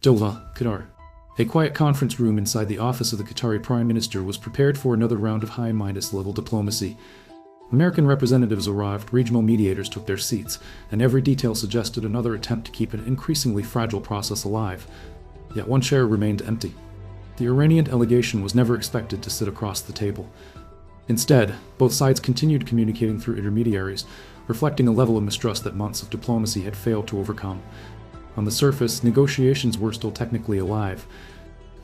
Doha, Qatar. A quiet conference room inside the office of the Qatari Prime Minister was prepared for another round of high-level diplomacy. American representatives arrived, regional mediators took their seats, and every detail suggested another attempt to keep an increasingly fragile process alive. Yet one chair remained empty. The Iranian delegation was never expected to sit across the table. Instead, both sides continued communicating through intermediaries, reflecting a level of mistrust that months of diplomacy had failed to overcome. On the surface, negotiations were still technically alive.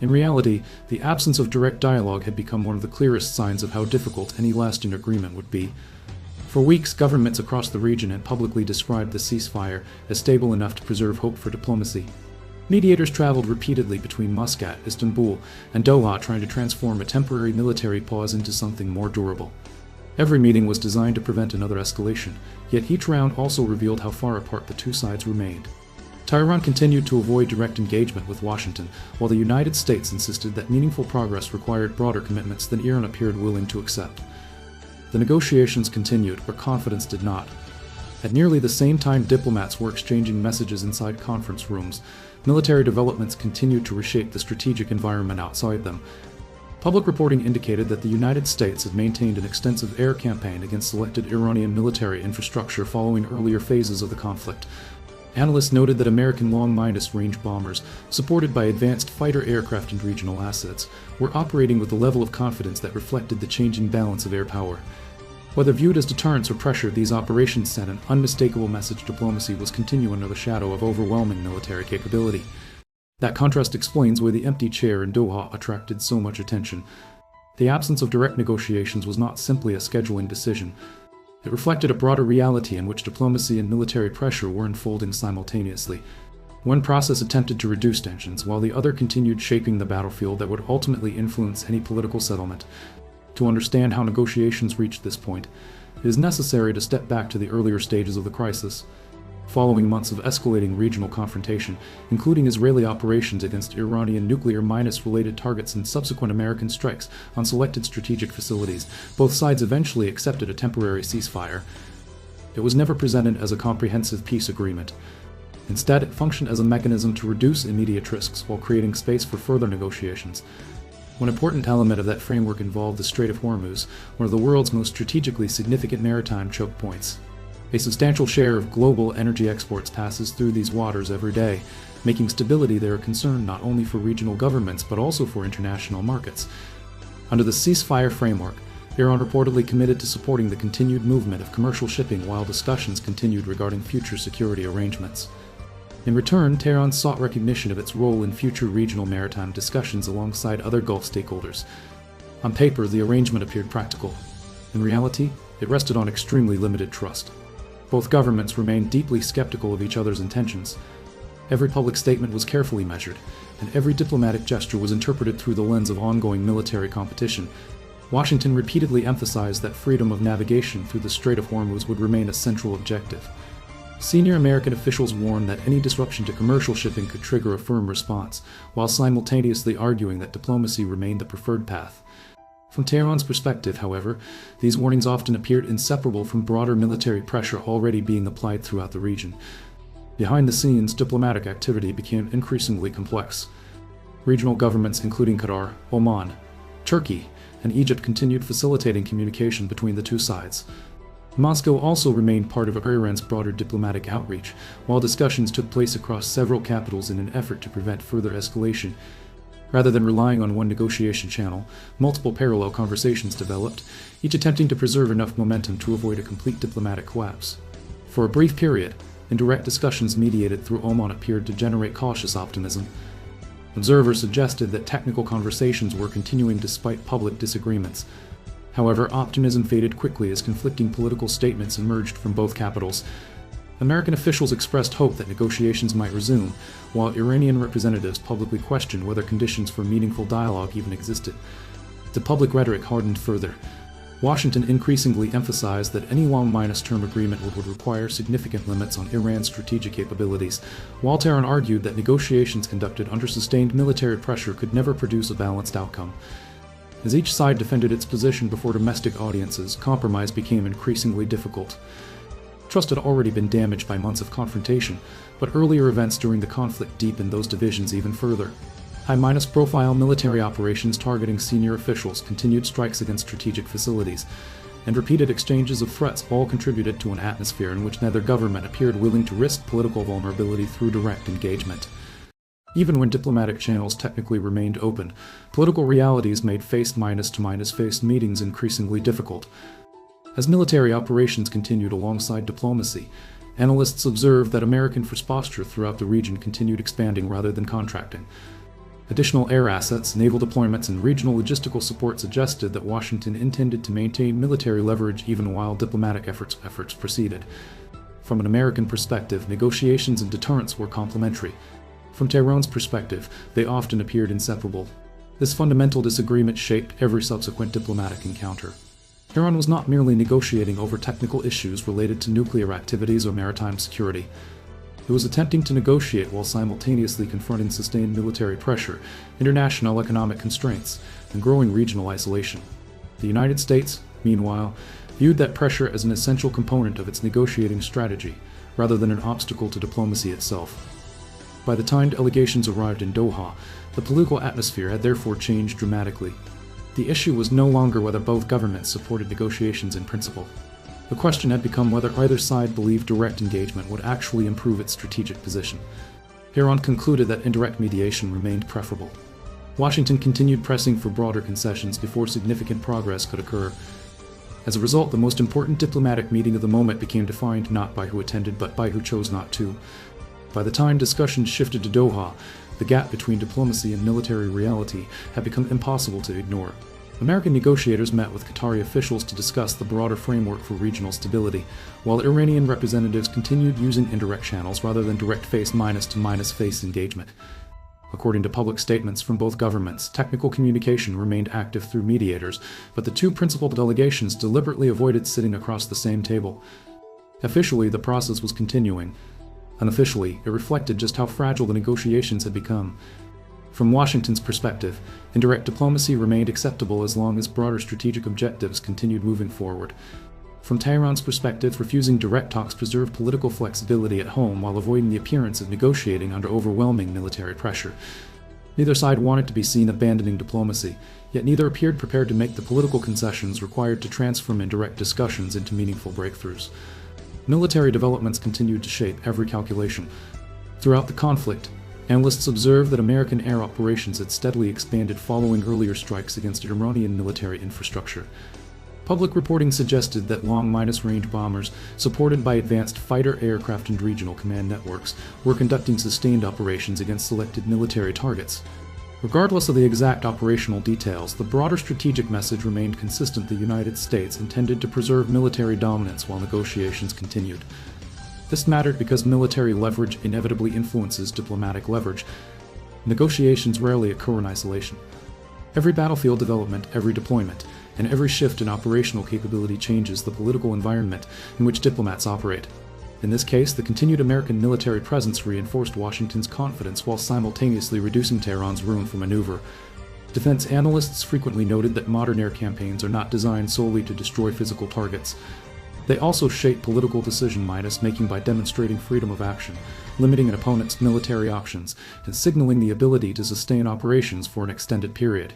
In reality, the absence of direct dialogue had become one of the clearest signs of how difficult any lasting agreement would be. For weeks, governments across the region had publicly described the ceasefire as stable enough to preserve hope for diplomacy. Mediators traveled repeatedly between Muscat, Istanbul, and Doha, trying to transform a temporary military pause into something more durable. Every meeting was designed to prevent another escalation, yet each round also revealed how far apart the two sides remained. Tehran continued to avoid direct engagement with Washington, while the United States insisted that meaningful progress required broader commitments than Iran appeared willing to accept. The negotiations continued, but confidence did not. At nearly the same time diplomats were exchanging messages inside conference rooms, military developments continued to reshape the strategic environment outside them. Public reporting indicated that the United States had maintained an extensive air campaign against selected Iranian military infrastructure following earlier phases of the conflict. Analysts noted that American long-range bombers, supported by advanced fighter aircraft and regional assets, were operating with a level of confidence that reflected the changing balance of air power. Whether viewed as deterrence or pressure, these operations sent an unmistakable message diplomacy was continuing under the shadow of overwhelming military capability. That contrast explains why the empty chair in Doha attracted so much attention. The absence of direct negotiations was not simply a scheduling decision. It reflected a broader reality in which diplomacy and military pressure were unfolding simultaneously. One process attempted to reduce tensions, while the other continued shaping the battlefield that would ultimately influence any political settlement. To understand how negotiations reached this point, it is necessary to step back to the earlier stages of the crisis. Following months of escalating regional confrontation, including Israeli operations against Iranian nuclear-related targets and subsequent American strikes on selected strategic facilities, both sides eventually accepted a temporary ceasefire. It was never presented as a comprehensive peace agreement. Instead, it functioned as a mechanism to reduce immediate risks while creating space for further negotiations. One important element of that framework involved the Strait of Hormuz, one of the world's most strategically significant maritime choke points. A substantial share of global energy exports passes through these waters every day, making stability there a concern not only for regional governments but also for international markets. Under the ceasefire framework, Iran reportedly committed to supporting the continued movement of commercial shipping while discussions continued regarding future security arrangements. In return, Tehran sought recognition of its role in future regional maritime discussions alongside other Gulf stakeholders. On paper, the arrangement appeared practical. In reality, it rested on extremely limited trust. Both governments remained deeply skeptical of each other's intentions. Every public statement was carefully measured, and every diplomatic gesture was interpreted through the lens of ongoing military competition. Washington repeatedly emphasized that freedom of navigation through the Strait of Hormuz would remain a central objective. Senior American officials warned that any disruption to commercial shipping could trigger a firm response, while simultaneously arguing that diplomacy remained the preferred path. From Tehran's perspective, however, these warnings often appeared inseparable from broader military pressure already being applied throughout the region. Behind the scenes, diplomatic activity became increasingly complex. Regional governments including Qatar, Oman, Turkey, and Egypt continued facilitating communication between the two sides. Moscow also remained part of Iran's broader diplomatic outreach, while discussions took place across several capitals in an effort to prevent further escalation. Rather than relying on one negotiation channel, multiple parallel conversations developed, each attempting to preserve enough momentum to avoid a complete diplomatic collapse. For a brief period, indirect discussions mediated through Oman appeared to generate cautious optimism. Observers suggested that technical conversations were continuing despite public disagreements. However, optimism faded quickly as conflicting political statements emerged from both capitals. American officials expressed hope that negotiations might resume, while Iranian representatives publicly questioned whether conditions for meaningful dialogue even existed. The public rhetoric hardened further. Washington increasingly emphasized that any long-term agreement would require significant limits on Iran's strategic capabilities, while Tehran argued that negotiations conducted under sustained military pressure could never produce a balanced outcome. As each side defended its position before domestic audiences, compromise became increasingly difficult. Trust had already been damaged by months of confrontation, but earlier events during the conflict deepened those divisions even further. High-profile military operations targeting senior officials, continued strikes against strategic facilities, and repeated exchanges of threats all contributed to an atmosphere in which neither government appeared willing to risk political vulnerability through direct engagement. Even when diplomatic channels technically remained open, political realities made face-to-face meetings increasingly difficult. As military operations continued alongside diplomacy, analysts observed that American force posture throughout the region continued expanding rather than contracting. Additional air assets, naval deployments, and regional logistical support suggested that Washington intended to maintain military leverage even while diplomatic efforts proceeded. From an American perspective, negotiations and deterrence were complementary. From Tehran's perspective, they often appeared inseparable. This fundamental disagreement shaped every subsequent diplomatic encounter. Tehran was not merely negotiating over technical issues related to nuclear activities or maritime security. It was attempting to negotiate while simultaneously confronting sustained military pressure, international economic constraints, and growing regional isolation. The United States, meanwhile, viewed that pressure as an essential component of its negotiating strategy, rather than an obstacle to diplomacy itself. By the time delegations arrived in Doha, the political atmosphere had therefore changed dramatically. The issue was no longer whether both governments supported negotiations in principle. The question had become whether either side believed direct engagement would actually improve its strategic position. Tehran concluded that indirect mediation remained preferable. Washington continued pressing for broader concessions before significant progress could occur. As a result, the most important diplomatic meeting of the moment became defined not by who attended but by who chose not to. By the time discussions shifted to Doha, the gap between diplomacy and military reality had become impossible to ignore. American negotiators met with Qatari officials to discuss the broader framework for regional stability, while Iranian representatives continued using indirect channels rather than direct face-to-face engagement. According to public statements from both governments, technical communication remained active through mediators, but the two principal delegations deliberately avoided sitting across the same table. Officially, the process was continuing. Unofficially, it reflected just how fragile the negotiations had become. From Washington's perspective, indirect diplomacy remained acceptable as long as broader strategic objectives continued moving forward. From Tehran's perspective, refusing direct talks preserved political flexibility at home while avoiding the appearance of negotiating under overwhelming military pressure. Neither side wanted to be seen abandoning diplomacy, yet neither appeared prepared to make the political concessions required to transform indirect discussions into meaningful breakthroughs. Military developments continued to shape every calculation. Throughout the conflict, analysts observed that American air operations had steadily expanded following earlier strikes against Iranian military infrastructure. Public reporting suggested that long-range bombers, supported by advanced fighter aircraft and regional command networks, were conducting sustained operations against selected military targets. Regardless of the exact operational details, the broader strategic message remained consistent: the United States intended to preserve military dominance while negotiations continued. This mattered because military leverage inevitably influences diplomatic leverage. Negotiations rarely occur in isolation. Every battlefield development, every deployment, and every shift in operational capability changes the political environment in which diplomats operate. In this case, the continued American military presence reinforced Washington's confidence while simultaneously reducing Tehran's room for maneuver. Defense analysts frequently noted that modern air campaigns are not designed solely to destroy physical targets. They also shape political decision-making by demonstrating freedom of action, limiting an opponent's military options, and signaling the ability to sustain operations for an extended period.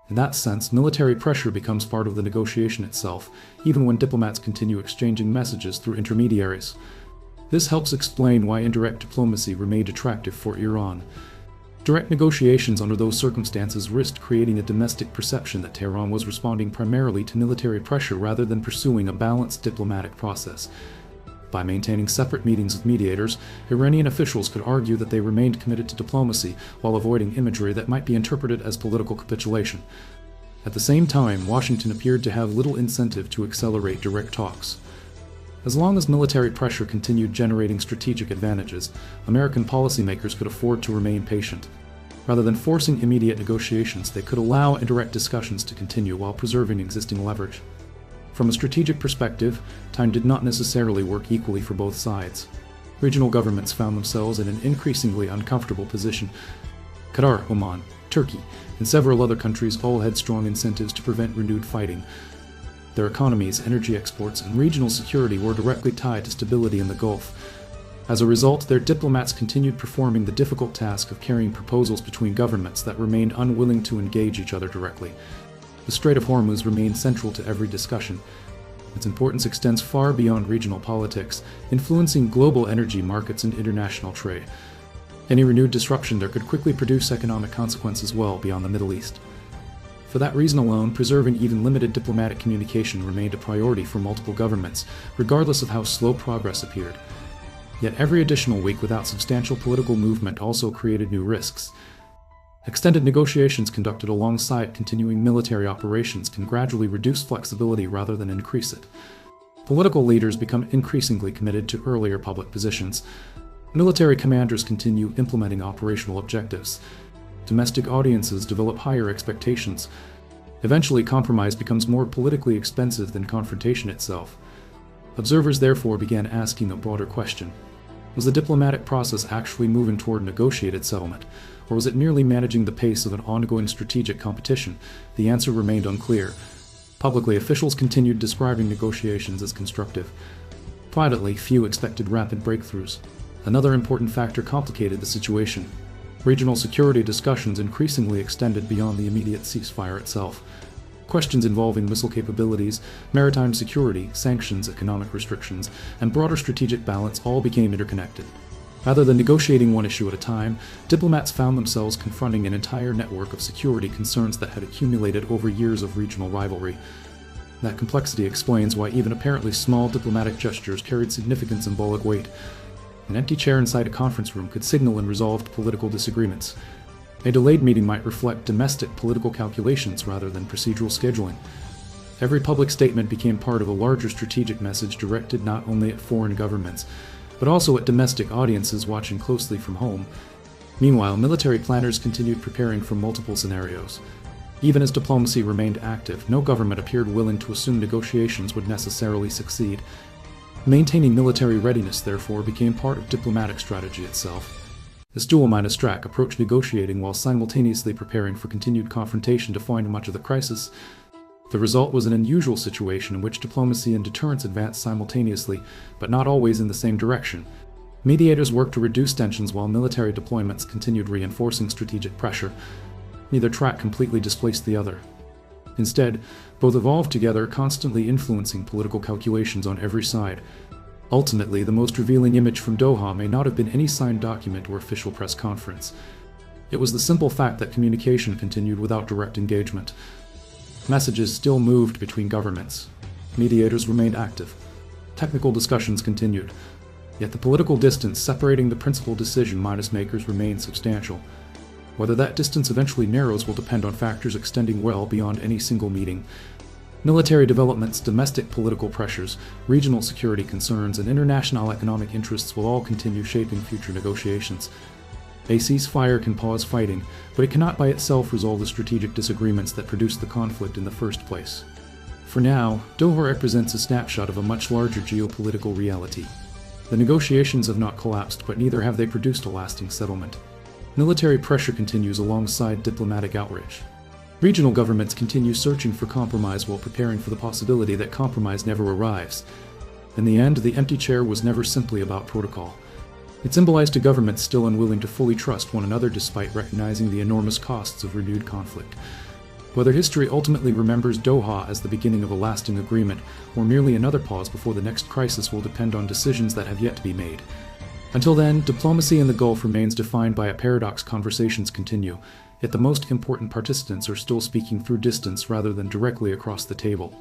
In that sense, military pressure becomes part of the negotiation itself, even when diplomats continue exchanging messages through intermediaries. This helps explain why indirect diplomacy remained attractive for Iran. Direct negotiations under those circumstances risked creating a domestic perception that Tehran was responding primarily to military pressure rather than pursuing a balanced diplomatic process. By maintaining separate meetings with mediators, Iranian officials could argue that they remained committed to diplomacy while avoiding imagery that might be interpreted as political capitulation. At the same time, Washington appeared to have little incentive to accelerate direct talks. As long as military pressure continued generating strategic advantages, American policymakers could afford to remain patient. Rather than forcing immediate negotiations, they could allow indirect discussions to continue while preserving existing leverage. From a strategic perspective, time did not necessarily work equally for both sides. Regional governments found themselves in an increasingly uncomfortable position. Qatar, Oman, Turkey, and several other countries all had strong incentives to prevent renewed fighting. Their economies, energy exports, and regional security were directly tied to stability in the Gulf. As a result, their diplomats continued performing the difficult task of carrying proposals between governments that remained unwilling to engage each other directly. The Strait of Hormuz remained central to every discussion. Its importance extends far beyond regional politics, influencing global energy markets and international trade. Any renewed disruption there could quickly produce economic consequences well beyond the Middle East. For that reason alone, preserving even limited diplomatic communication remained a priority for multiple governments, regardless of how slow progress appeared. Yet every additional week without substantial political movement also created new risks. Extended negotiations conducted alongside continuing military operations can gradually reduce flexibility rather than increase it. Political leaders become increasingly committed to earlier public positions. Military commanders continue implementing operational objectives. Domestic audiences develop higher expectations. Eventually, compromise becomes more politically expensive than confrontation itself. Observers therefore began asking a broader question. Was the diplomatic process actually moving toward negotiated settlement, or was it merely managing the pace of an ongoing strategic competition? The answer remained unclear. Publicly, officials continued describing negotiations as constructive. Privately, few expected rapid breakthroughs. Another important factor complicated the situation. Regional security discussions increasingly extended beyond the immediate ceasefire itself. Questions involving missile capabilities, maritime security, sanctions, economic restrictions, and broader strategic balance all became interconnected. Rather than negotiating one issue at a time, diplomats found themselves confronting an entire network of security concerns that had accumulated over years of regional rivalry. That complexity explains why even apparently small diplomatic gestures carried significant symbolic weight. An empty chair inside a conference room could signal unresolved political disagreements. A delayed meeting might reflect domestic political calculations rather than procedural scheduling. Every public statement became part of a larger strategic message directed not only at foreign governments, but also at domestic audiences watching closely from home. Meanwhile, military planners continued preparing for multiple scenarios. Even as diplomacy remained active, no government appeared willing to assume negotiations would necessarily succeed. Maintaining military readiness, therefore, became part of diplomatic strategy itself. This dual-minded track approached negotiating while simultaneously preparing for continued confrontation defined much of the crisis. The result was an unusual situation in which diplomacy and deterrence advanced simultaneously, but not always in the same direction. Mediators worked to reduce tensions while military deployments continued reinforcing strategic pressure. Neither track completely displaced the other. Instead, both evolved together, constantly influencing political calculations on every side. Ultimately, the most revealing image from Doha may not have been any signed document or official press conference. It was the simple fact that communication continued without direct engagement. Messages still moved between governments. Mediators remained active. Technical discussions continued. Yet the political distance separating the principal decision makers remained substantial. Whether that distance eventually narrows will depend on factors extending well beyond any single meeting. Military developments, domestic political pressures, regional security concerns, and international economic interests will all continue shaping future negotiations. A ceasefire can pause fighting, but it cannot by itself resolve the strategic disagreements that produced the conflict in the first place. For now, Doha represents a snapshot of a much larger geopolitical reality. The negotiations have not collapsed, but neither have they produced a lasting settlement. Military pressure continues alongside diplomatic outrage. Regional governments continue searching for compromise while preparing for the possibility that compromise never arrives. In the end, the empty chair was never simply about protocol. It symbolized a government still unwilling to fully trust one another despite recognizing the enormous costs of renewed conflict. Whether history ultimately remembers Doha as the beginning of a lasting agreement, or merely another pause before the next crisis, will depend on decisions that have yet to be made. Until then, diplomacy in the Gulf remains defined by a paradox. Conversations continue, yet the most important participants are still speaking through distance rather than directly across the table.